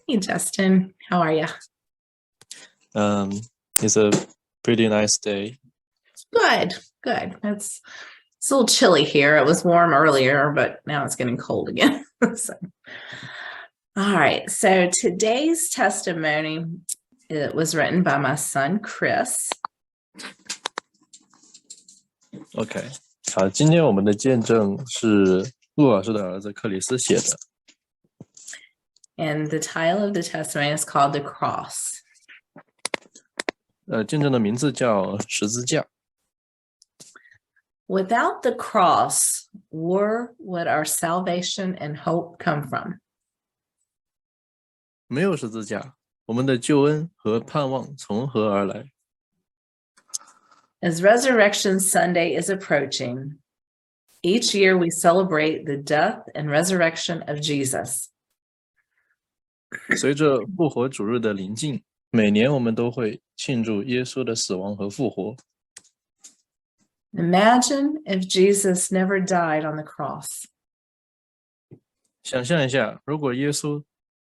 Hey, Justin. How are you? It's a pretty nice day. Good. It's a little chilly here. It was warm earlier, but now it's getting cold again. All right. So today's testimony, it was written by my son, Chris. OK， 好，今天我们的见证是陆老师的儿子克里斯写的。And the title of the testimony is called The Cross. 见证的名字叫十字架。Without the cross, where would our salvation and hope come from? 没有十字架，我们的救恩和盼望从何而来？ As Resurrection Sunday is approaching, each year we celebrate the death and resurrection of Jesus. 随着复活主日的临近，每年我们都会庆祝耶稣的死亡和复活。Imagine if Jesus never died on the cross. 想象一下，如果耶稣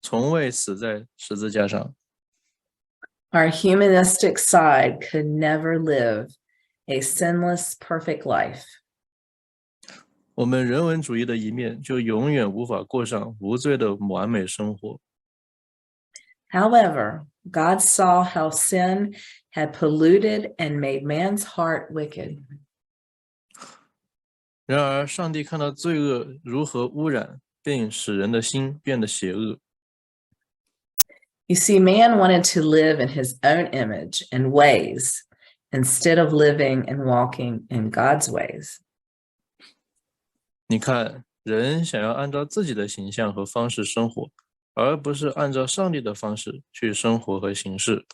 从未死在十字架上， Our humanistic side could never live a sinless, perfect life. 我们人文主义的一面就永远无法过上无罪的完美生活。 However, God saw how sin had polluted and made man's heart wicked. 然而，上帝看到罪恶如何污染，并使人的心变得邪恶。 You see, man wanted to live in his own image and ways instead of living and walking in God's ways. 你看，人想要按照自己的形象和方式生活，而不是按照上帝的方式去生活和行事。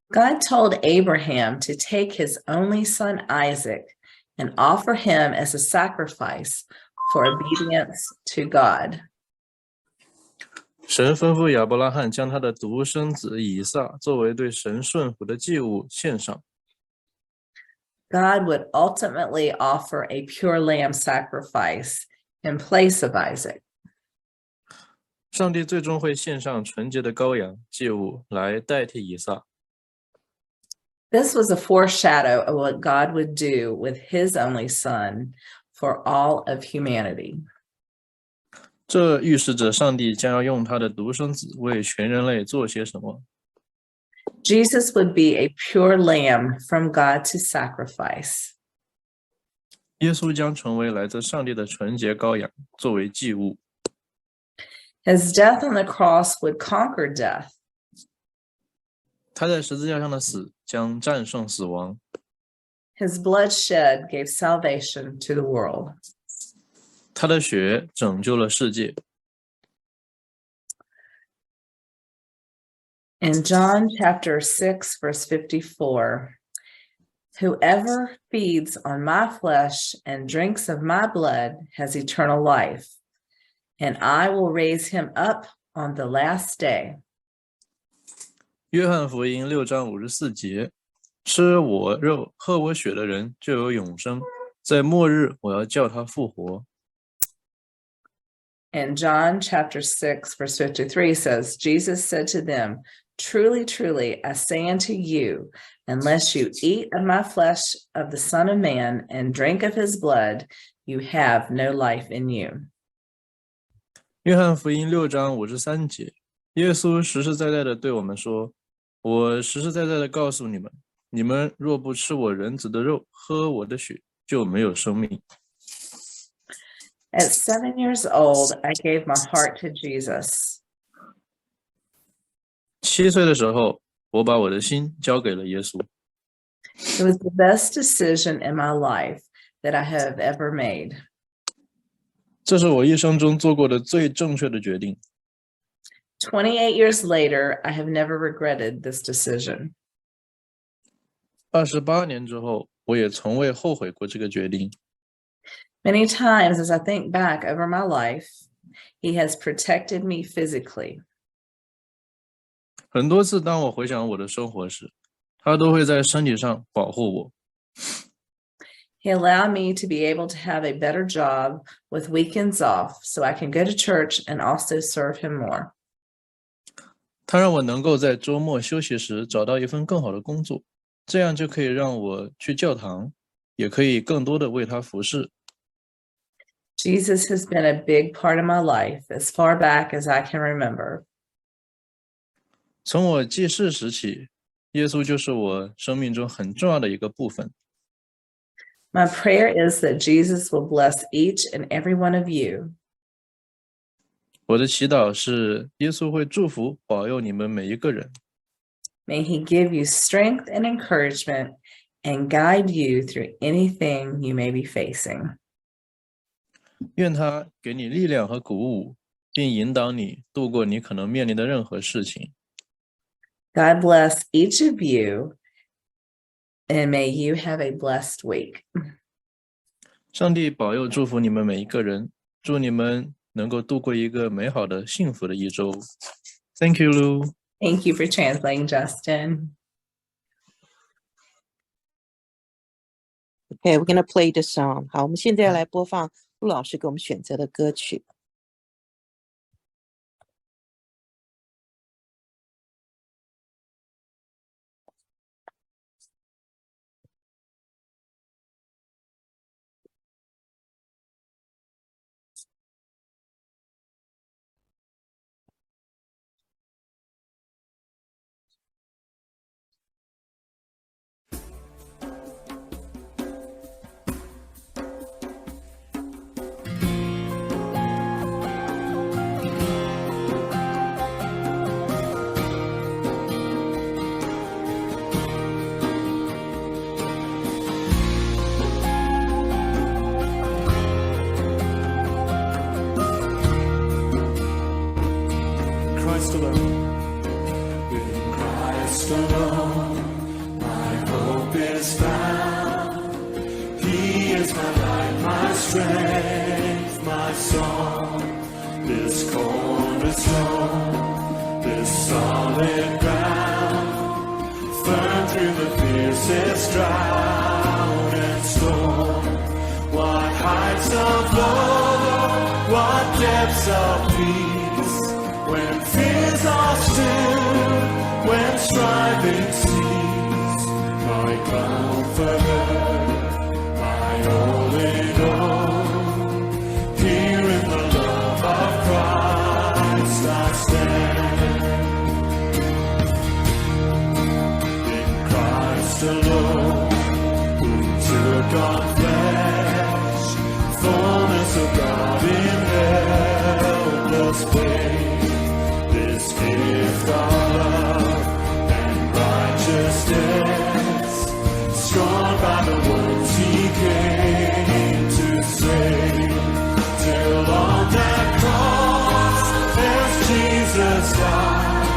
God told Abraham to take his only son Isaac and offer him as a sacrifice for obedience to God. 神吩咐亚伯拉罕将他的独生子以撒作为对神顺服的祭物献上。 God would ultimately offer a pure lamb sacrifice in place of Isaac. 上帝最终会献上纯洁的羔羊祭物来代替以撒。 This was a foreshadow of what God would do with his only son for all of humanity. 这预示着上帝将要用他的独生子为全人类做些什么。 Jesus would be a pure lamb from God to sacrifice. 耶稣将成为来自上帝的纯洁羔羊，作为祭物。 His death on the cross would conquer death. 他在十字架上的死将战胜死亡。 His blood shed gave salvation to the world. 他的血拯救了世界。 In John chapter 6, verse 54, whoever feeds on my flesh and drinks of my blood has eternal life, and I will raise him up on the last day. 约翰福音6章54节，吃我肉喝我血的人就有永生，在末日我要叫他复活。 And John chapter 6, verse 53 says, Jesus said to them, Truly, truly, I say unto you, unless you eat of my flesh of the Son of Man and drink of his blood, you have no life in you. 约翰福音6章53节，耶稣实实在在的对我们说，我实实在在的告诉你们，你们若不吃我人子的肉，喝我的血，就没有生命。 At 7 years old, I gave my heart to Jesus. 7岁的时候，我把我的心交给了耶稣。 It was the best decision in my life that I have ever made. 这是我一生中做过的最正确的决定。 28 years later, I have never regretted this decision. 28年之后，我也从未后悔过这个决定。 Many times as I think back over my life, he has protected me physically. 很多次当我回想我的生活时，他都会在身体上保护我。 He allowed me to be able to have a better job with weekends off so I can go to church and also serve him more. 他让我能够在周末休息时找到一份更好的工作，这样就可以让我去教堂，也可以更多的为他服侍。Jesus has been a big part of my life as far back as I can remember. 从我记事时起，耶稣就是我生命中很重要的一个部分。My prayer is that Jesus will bless each and every one of you. 我的祈祷是耶稣会祝福保佑你们每一个人。May he give you strength and encouragement and guide you through anything you may be facing. 愿他给你力量和鼓舞，并引导你度过你可能面临的任何事情。God bless each of you, and may you have a blessed week. 上帝保佑祝福你们每一个人，祝你们能够度过一个美好的幸福的一周。Thank you, Lou. Thank you for translating, Justin. Okay, we're going to play the song. 好，我们现在来播放陆老师给我们选择的歌曲。Christ alone. In Christ alone, my hope is found. He is my light, my strength, my song. This cornerstone, this solid ground, firm through the fiercest drought and storm. What heights of love, what depths of peace, when fears are still, when striving cease, my comforter, my all in all. Here in the love of Christ I stand. In Christ alone, who took on flesh, fullness of God in helpless ways. This gift of love and righteousness, scorned by the ones he came to save. Till on that cross, as Jesus died,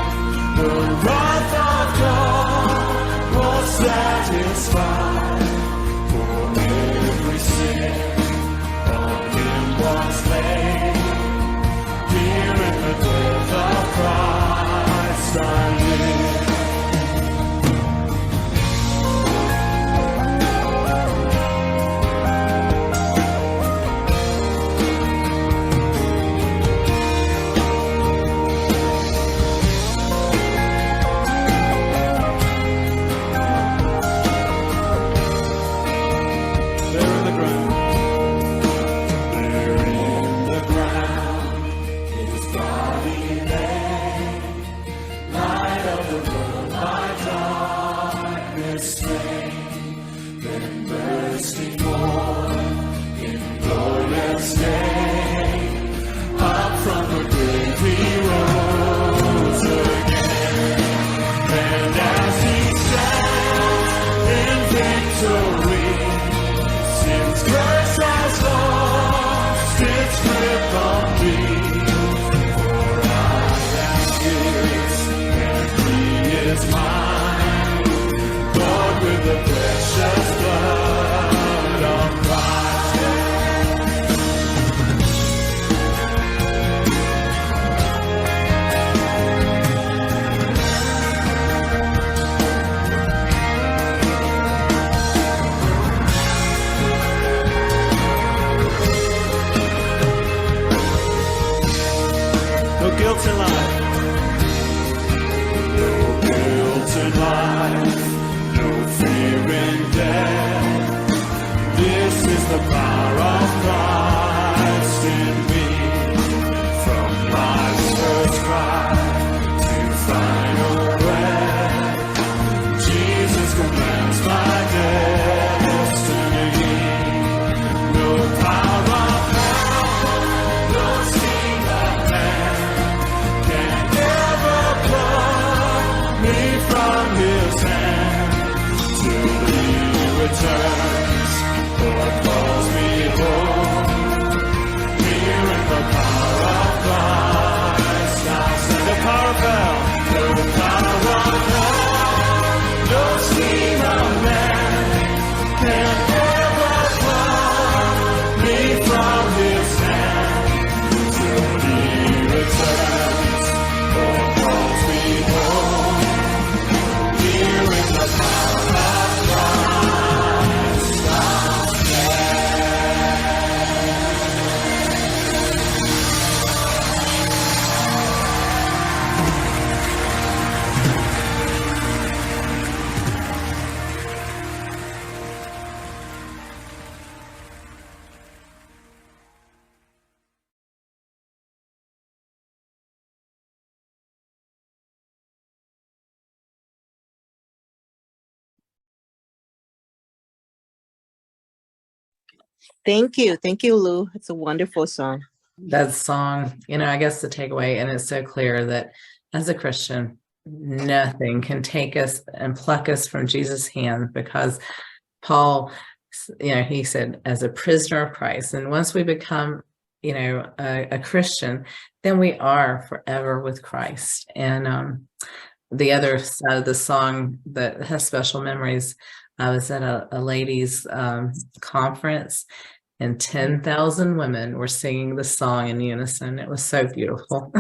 the wrath of God was satisfied. For every sin on him was laid. Here in the death of Christ I live. There in the ground, there in the ground, his body lay, light of the world by darkness slain, then bursting forth in glorious day, up from the grave he rose again, and as he stands in victory, since grace has lost its grip on me, for I am his and he is mine, bought with the precious blood of Christ. No guilt in life, blessed life, no fear in death. This is the power of Christ in me. From my first cry to final breath, Jesus commands my destiny. No power of hell, no scheme of man can ever pluck me from His hand. Till He returns or calls me home, here in the power of Christ I stand. The power of hell, no power of hell, no scheme of man can ever pluck me from His hand. Till He returns or calls me home, here in the power of Christ I Thank you, Lou. It's a wonderful song. That song, I guess the takeaway, and it's so clear that as a Christian, nothing can take us and pluck us from Jesus' hand, because Paul, he said, as a prisoner of Christ. And once we become, a Christian, then we are forever with Christ. And the other side of the song that has special memories, I was at a ladies' conference, and 10,000 women were singing the song in unison. It was so beautiful.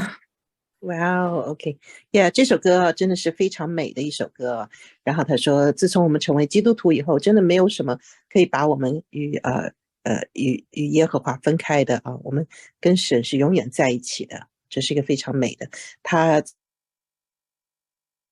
Wow, OK， yeah， 这首歌真的是非常美的一首歌。然后他说，自从我们成为基督徒以后，真的没有什么可以把我们与耶和华分开的啊，我们跟神是永远在一起的。这是一个非常美的。他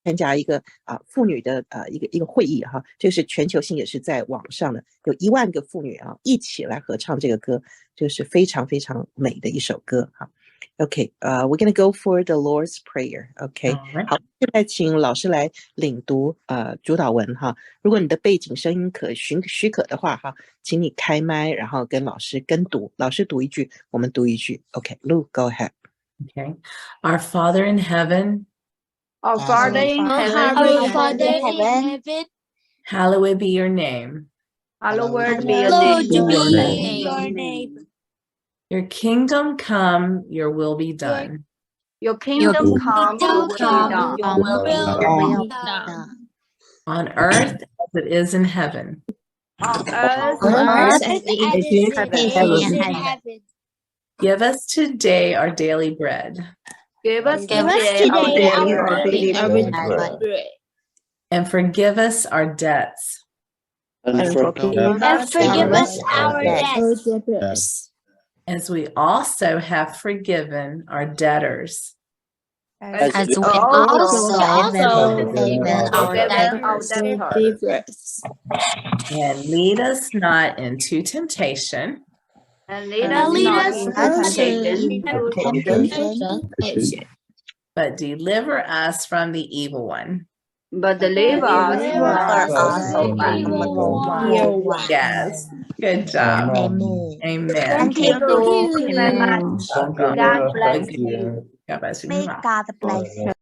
参加一个妇女的一个会议哈，这是全球性，也是在网上的，有1万个妇女一起来合唱这个歌，这是非常非常美的一首歌哈。OK， we're gonna go for the Lord's Prayer。OK， 好，现在请老师来领读主祷文哈。如果你的背景声音许可的话哈，请你开麦，然后跟老师跟读，老师读一句，我们读一句。OK，Lou， go ahead。Okay, Our Father in heaven. Our Father in heaven, Hallowed be your name. hallowed be Hallowed your be name. your name. Your kingdom come, your will be done. Your kingdom come, your will be done. On earth as it is in heaven. On earth Earth as as it it is is in in heaven. heaven. Give us today our daily bread. Give us Give us today today our daily bread. bread. And forgive us our debts. And forgive us our debts. As we also have forgiven our debtors. As we also forgiven our forgiven our debtors. And lead us not into temptation. And lead And us not into into temptation. But deliver us from the evil one. but deliver us Deliver from us evil one. Yes. Good job. Amen. Amen. Thank you very much. Welcome. God bless you. God bless you. God bless you.